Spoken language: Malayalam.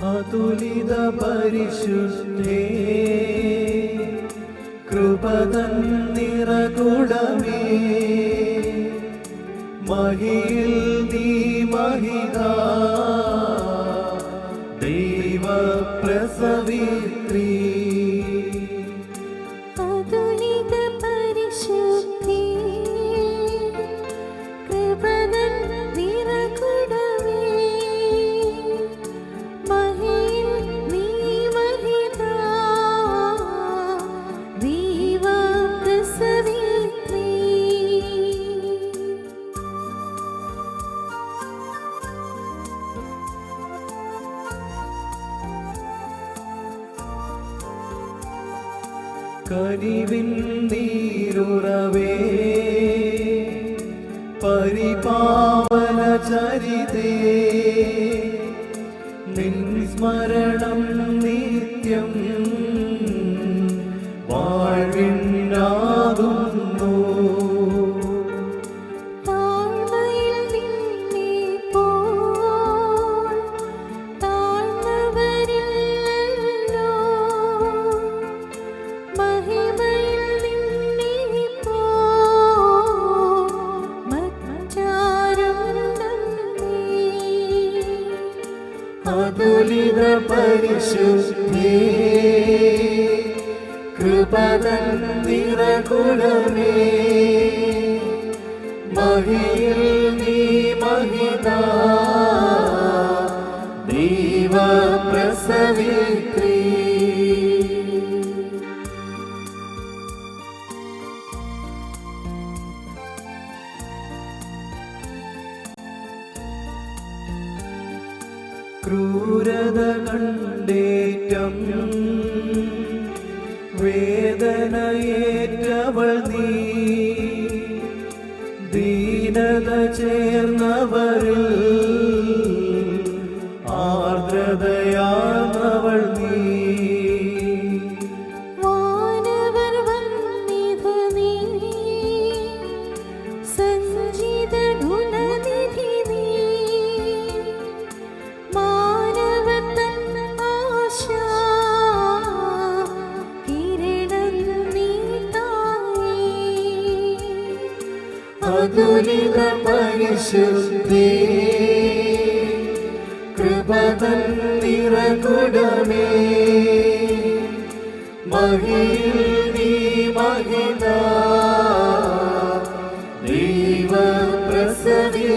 അതുലിത പരിശുദ്ധേ കൃപതൻ നിറകുടമേ മഹിയിൽ നീ മഹിതാ ദൈവപ്രസവിത്രീ അതുലിത പരിശുദ്ധേ കൃപതൻ നിറകുടമേ മഹിയിൽ നീ മഹിതാ ദൈവപ്രസവിത്രീ കനിവിൻ നീരുറവേ പരിപാവന ചരിതേ നിൻ സ്മരണം നിത്യം വാഴ്വിനാകുന്നു താഴ്മയിൽ നിന്നെ പോൽ താഴ്ന്നവരില്ലല്ലോ മഹിമയിൽ നിന്നെ പോൽ മറ്റാരുണ്ടെന്നേ അതുലിത പരിശുദ്ധേ കൃപതൻ നിറകുടമേ മഹിയിൽ നീ മഹിതാ ദൈവപ്രസവിത്രീ ക്രൂരത കണ്ടേറ്റം വേദനയേറ്റവൾ നീ ദീനത ചേർന്നവരിൽ ആർദ്രതയാർന്നവൾ നീ വാനവർ വന്നിധ നീ സഞ്ചിത ഗുണനിധി നീ മാനവതൻ ആശാ കിരണം നീ തായേ അതുലിത പരിശുദ്ധേ കൃപതൻ നിറകുടമേ മഹിയിൽ നീ മഹിതാ ദൈവപ്രസവിത്രീ